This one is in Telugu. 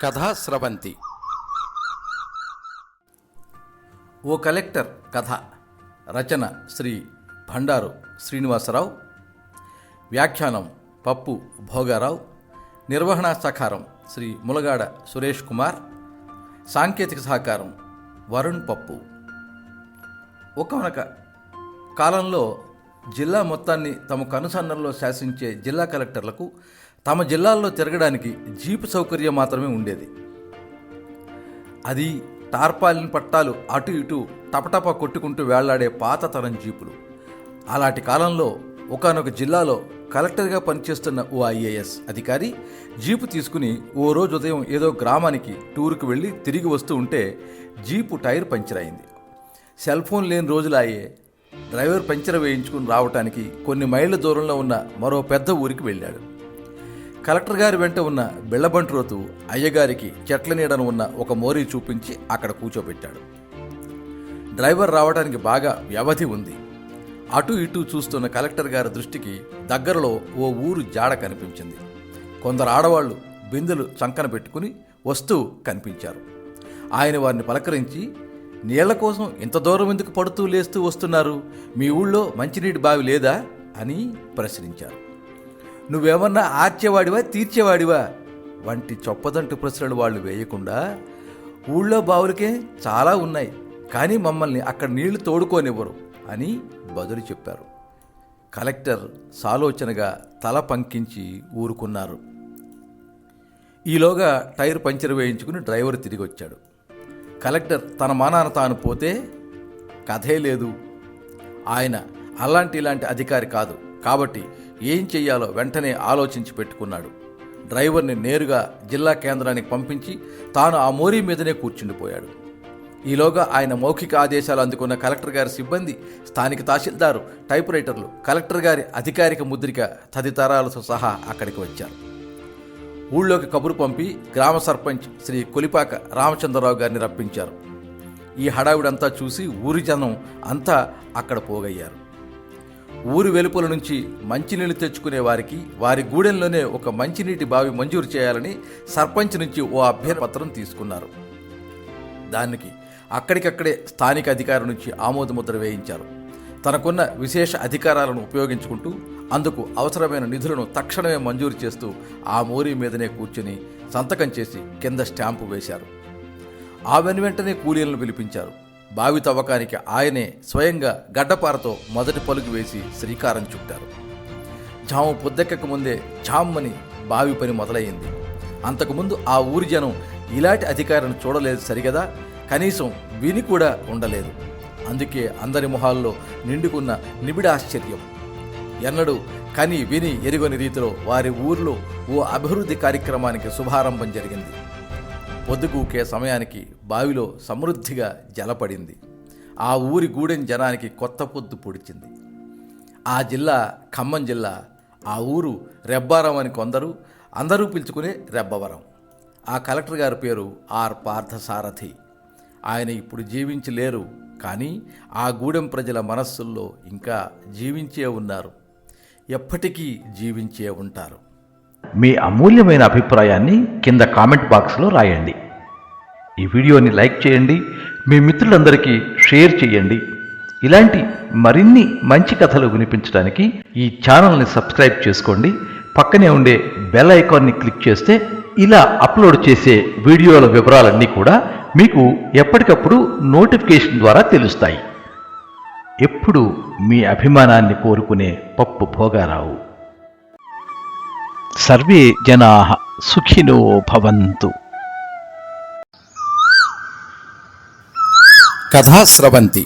కథా స్రవంతి. ఓ కలెక్టర్ కథ. రచన శ్రీ భండారు శ్రీనివాసరావు. వ్యాఖ్యానం పప్పు భోగారావు. నిర్వహణా సహకారం శ్రీ ములగాడ సురేష్ కుమార్. సాంకేతిక సహకారం వరుణ్ పప్పు. ఒకనొక కాలంలో జిల్లా మొత్తాన్ని తమ కనుసన్నల్లో శాసించే జిల్లా కలెక్టర్లకు తమ జిల్లాల్లో తిరగడానికి జీపు సౌకర్యం మాత్రమే ఉండేది. అది టార్పాలిన్ పట్టాలు అటు ఇటు టపటపా కొట్టుకుంటూ వేళ్లాడే పాత తరం జీపులు. అలాంటి కాలంలో ఒకానొక జిల్లాలో కలెక్టర్గా పనిచేస్తున్న ఓ ఐఏఎస్ అధికారి జీపు తీసుకుని ఓ రోజు ఉదయం ఏదో గ్రామానికి టూరుకు వెళ్ళి తిరిగి వస్తూ ఉంటే జీపు టైర్ పంచర్ అయింది. సెల్ ఫోన్ లేని రోజులాయే డ్రైవర్ పంచర్ వేయించుకుని రావటానికి కొన్ని మైళ్ళ దూరంలో ఉన్న మరో పెద్ద ఊరికి వెళ్ళాడు. కలెక్టర్ గారి వెంట ఉన్న బిళ్ళబంట్రోతు అయ్యగారికి చెట్ల నీడను ఉన్న ఒక మోరీ చూపించి అక్కడ కూర్చోబెట్టాడు. డ్రైవర్ రావడానికి బాగా వ్యవధి ఉంది. అటు ఇటు చూస్తున్న కలెక్టర్ గారి దృష్టికి దగ్గరలో ఓ ఊరు జాడ కనిపించింది. కొందరు ఆడవాళ్లు బిందెలు చంకన పెట్టుకుని వస్తూ కనిపించారు. ఆయన వారిని పలకరించి, నీళ్ల కోసం ఇంత దూరం ఎందుకు పడుతూ లేస్తూ వస్తున్నారు? మీ ఊళ్ళో మంచినీటి బావి లేదా అని ప్రశ్నించారు. నువ్వేమన్నా ఆర్చేవాడివా తీర్చేవాడివా వంటి చొప్పదంటు ప్రశ్నలు వాళ్ళు వేయకుండా, ఊళ్ళో బావులకే చాలా ఉన్నాయి, కానీ మమ్మల్ని అక్కడ నీళ్లు తోడుకోనివ్వరు అని బదులు చెప్పారు. కలెక్టర్ సాలోచనగా తల పంకించి ఊరుకున్నారు. ఈలోగా టైర్ పంచర్ వేయించుకుని డ్రైవర్ తిరిగి వచ్చాడు. కలెక్టర్ తన మానాన తాను పోతే కథే లేదు. ఆయన ఇలాంటి అధికారి కాదు కాబట్టి ఏం చెయ్యాలో వెంటనే ఆలోచించి పెట్టుకున్నాడు. డ్రైవర్ని నేరుగా జిల్లా కేంద్రానికి పంపించి తాను ఆ మోరీ మీదనే కూర్చుండిపోయాడు. ఈలోగా ఆయన మౌఖిక ఆదేశాలు అందుకున్న కలెక్టర్ గారి సిబ్బంది, స్థానిక తహసీల్దారు, టైప్ రైటర్లు, కలెక్టర్ గారి అధికారిక ముద్రిక తదితరాలతో సహా అక్కడికి వచ్చారు. ఊళ్ళోకి కబురు పంపి గ్రామ సర్పంచ్ శ్రీ కొలిపాక రామచంద్రరావు గారిని రప్పించారు. ఈ హడావిడంతా చూసి ఊరి జనం అంతా అక్కడ పోగయ్యారు. ఊరి వెలుపల నుంచి మంచినీళ్లు తెచ్చుకునే వారికి వారి గూడెంలోనే ఒక మంచినీటి బావి మంజూరు చేయాలని సర్పంచ్ నుంచి ఓ అభ్యర్థపత్రం తీసుకున్నారు. దానికి అక్కడికక్కడే స్థానిక అధికారి నుంచి ఆమోదముద్ర వేయించారు. తనకున్న విశేష అధికారాలను ఉపయోగించుకుంటూ అందుకు అవసరమైన నిధులను తక్షణమే మంజూరు చేస్తూ ఆ మోరీ మీదనే కూర్చుని సంతకం చేసి కింద స్టాంపు వేశారు. ఆ వెంటనే కూలీలను పిలిపించారు. బావి తవ్వకానికి ఆయనే స్వయంగా గడ్డపారతో మొదటి పలుకు వేసి శ్రీకారం చుట్టారు. జాము పొద్దెక్కక ముందే జామ్మని బావి పని మొదలయ్యింది. అంతకుముందు ఆ ఊరి జనం ఇలాంటి అధికారిని చూడలేదు సరిగదా, కనీసం విని కూడా ఉండలేదు. అందుకే అందరి మొహాల్లో నిండుకున్న నిబిడ ఆశ్చర్యం. ఎన్నడూ కని విని ఎరుగని రీతిలో వారి ఊరిలో ఓ అభివృద్ధి కార్యక్రమానికి శుభారంభం జరిగింది. పొద్దుగూకే సమయానికి బావిలో సమృద్ధిగా జలపడింది. ఆ ఊరి గూడెం జనానికి కొత్త పొద్దు పొడిచింది. ఆ జిల్లా ఖమ్మం జిల్లా. ఆ ఊరు రెబ్బారం అని కొందరు, అందరూ పిలుచుకునే రెబ్బవరం. ఆ కలెక్టర్ గారి పేరు ఆర్ పార్థసారథి. ఆయన ఇప్పుడు జీవించి లేరు, కానీ ఆ గూడెం ప్రజల మనస్సుల్లో ఇంకా జీవించే ఉన్నారు, ఎప్పటికీ జీవించే ఉంటారు. మీ అమూల్యమైన అభిప్రాయాన్ని కింద కామెంట్ బాక్స్లో రాయండి. ఈ వీడియోని లైక్ చేయండి, మీ మిత్రులందరికీ షేర్ చేయండి. ఇలాంటి మరిన్ని మంచి కథలు వినిపించడానికి ఈ ఛానల్ని సబ్స్క్రైబ్ చేసుకోండి. పక్కనే ఉండే బెల్ ఐకాన్ని క్లిక్ చేస్తే ఇలా అప్లోడ్ చేసే వీడియోల వివరాలన్నీ కూడా మీకు ఎప్పటికప్పుడు నోటిఫికేషన్ ద్వారా తెలుస్తాయి. ఎప్పుడు మీ అభిమానాన్ని కోరుకునే పప్పు భోగారావు. సర్వే జనాః సుఖినో భవంతు. కథా స్రవంతి.